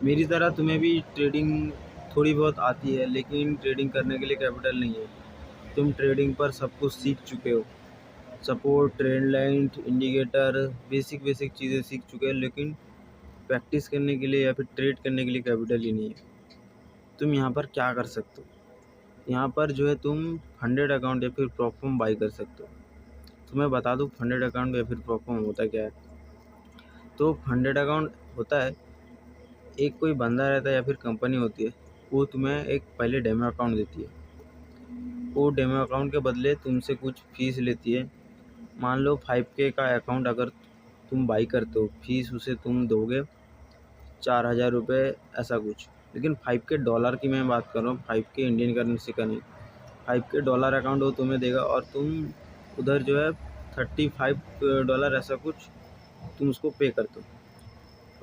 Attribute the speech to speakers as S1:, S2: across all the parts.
S1: मेरी तरह तुम्हें भी ट्रेडिंग थोड़ी बहुत आती है, लेकिन ट्रेडिंग करने के लिए कैपिटल नहीं है। तुम ट्रेडिंग पर सब कुछ सीख चुके हो, support, trend line, indicator, basic basic चीज़ें सीख चुके हैं, लेकिन प्रैक्टिस करने के लिए या फिर ट्रेड करने के लिए कैपिटल ही नहीं है। तुम यहाँ पर क्या कर सकते हो? यहाँ पर जो है तुम फंडेड अकाउंट या फिर प्रोफॉर्म बाई कर सकते हो। तुम्हें बता दूँ फंडेड अकाउंट या फिर प्रोफॉर्म होता क्या है। तो फंडेड अकाउंट होता है, एक कोई बंदा रहता है या फिर कंपनी होती है, वो तुम्हें एक पहले डेमो अकाउंट देती है। वो डेमो अकाउंट के बदले तुमसे कुछ फ़ीस लेती है। मान लो 5K का अकाउंट अगर तुम बाई करते हो, फ़ीस उसे तुम दोगे 4,000 रुपये, ऐसा कुछ। लेकिन 5K डॉलर की मैं बात कर रहा हूँ, 5K इंडियन करेंसी का नहीं। 5K डॉलर अकाउंट वो तुम्हें देगा और तुम उधर जो है $35 ऐसा कुछ तुम उसको पे करते हो।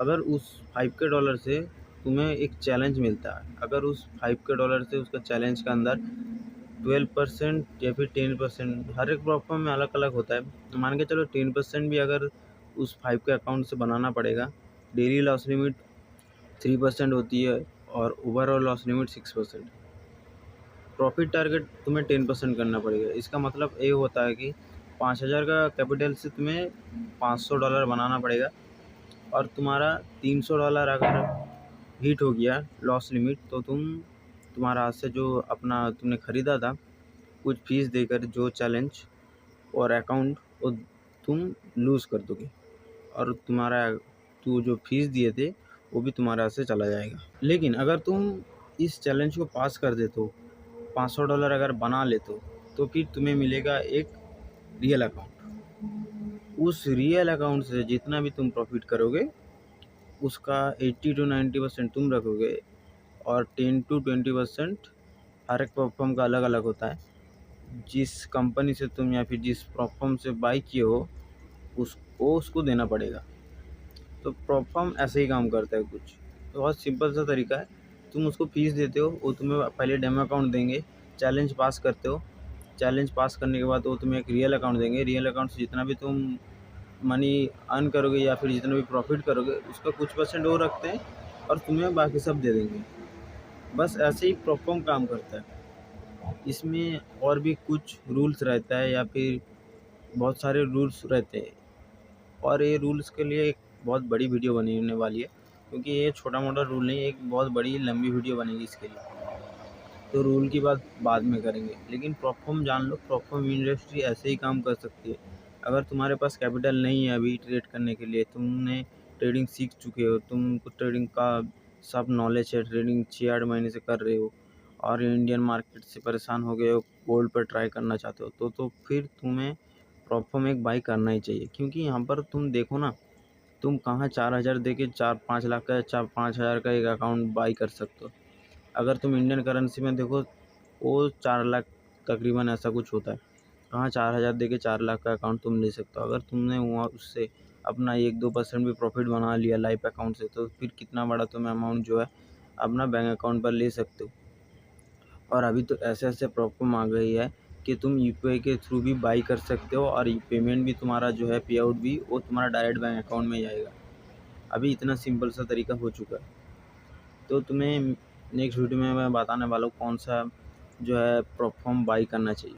S1: अगर उस 5K डॉलर से तुम्हें एक चैलेंज मिलता है, अगर उस 5K डॉलर से उसका चैलेंज के अंदर 12% या फिर 10%, हर एक प्लेटफॉर्म में अलग अलग होता है, मान के चलो 10% भी अगर उस 5K अकाउंट से बनाना पड़ेगा। डेली लॉस लिमिट 3% होती है और overall loss limit 6%। Profit target तुम्हें 10% करना पड़ेगा। इसका मतलब ये होता है कि 5,000 का कैपिटल से तुम्हें $500 बनाना पड़ेगा, और तुम्हारा $300 अगर हिट हो गया लॉस लिमिट, तो तुम्हारा हाथ से जो अपना तुमने ख़रीदा था कुछ फीस देकर जो चैलेंज और अकाउंट, वो तुम लूज़ कर दोगे, और तुम्हारा जो फीस दिए थे वो भी तुम्हारे हाथ से चला जाएगा। लेकिन अगर तुम इस चैलेंज को पास कर देते हो, $500 अगर बना लेते हो, तो फिर तुम्हें मिलेगा एक रियल अकाउंट। उस रियल अकाउंट से जितना भी तुम प्रॉफिट करोगे, उसका 80 to 90% तुम रखोगे, और 10 to 20% हर एक प्लेटफॉर्म का अलग अलग होता है। जिस कंपनी से तुम या फिर जिस प्लेटफॉर्म से बाई किए हो, उसको देना पड़ेगा। तो प्लेटफॉर्म ऐसे ही काम करता है कुछ। तो बहुत सिंपल सा तरीका है, तुम उसको फीस देते हो, वो तुम्हें पहले डेमो अकाउंट देंगे, चैलेंज पास करते हो, चैलेंज पास करने के बाद वो तुम्हें एक रियल अकाउंट देंगे। रियल अकाउंट से जितना भी तुम मनी अर्न करोगे या फिर जितना भी प्रॉफिट करोगे, उसका कुछ परसेंट वो रखते हैं और तुम्हें बाकी सब दे देंगे। बस ऐसे ही प्लेटफॉर्म काम करता है। इसमें और भी कुछ रूल्स रहता है या फिर बहुत सारे रूल्स रहते हैं, और ये रूल्स के लिए एक बहुत बड़ी वीडियो बनने वाली है, क्योंकि ये छोटा मोटा रूल नहीं है, एक बहुत बड़ी लंबी वीडियो बनेगी इसके लिए। तो रूल की बात बाद में करेंगे, लेकिन प्लेटफॉर्म जान लो, प्लेटफॉर्म इंडस्ट्री ऐसे ही काम कर सकती है। अगर तुम्हारे पास कैपिटल नहीं है अभी ट्रेड करने के लिए, तुमने ट्रेडिंग सीख चुके हो, तुमको ट्रेडिंग का सब नॉलेज है, ट्रेडिंग 6-8 महीने से कर रहे हो, और इंडियन मार्केट से परेशान हो गए हो, गोल्ड पर ट्राई करना चाहते हो, तो फिर तुम्हें प्लेटफॉर्म एक बाई करना ही चाहिए। क्योंकि यहाँ पर तुम देखो ना, तुम कहाँ 4,000 दे के 4-5 लाख का, 4-5 हज़ार का एक अकाउंट बाई कर सकते हो। अगर तुम इंडियन करेंसी में देखो, वो 4 लाख तकरीबन ऐसा कुछ होता है। कहाँ 4,000 दे के 4 लाख का अकाउंट तुम ले सकते हो। अगर तुमने वहाँ उससे अपना 1-2% भी प्रॉफिट बना लिया लाइफ अकाउंट से, तो फिर कितना बड़ा तुम अमाउंट जो है अपना बैंक अकाउंट पर ले सकते हो। और अभी तो ऐसे-ऐसे प्लेटफॉर्म आ गई है कि तुम यूपीआई के थ्रू भी बाई कर सकते हो, और पेमेंट भी तुम्हारा जो है, पे आउट भी वो तुम्हारा डायरेक्ट बैंक अकाउंट में ही आएगा। अभी इतना सिंपल सा तरीका हो चुका है। तो तुम्हें नेक्स्ट वीडियो में मैं बताने वाला हूँ कौन सा जो है प्लेटफॉर्म बाई करना चाहिए।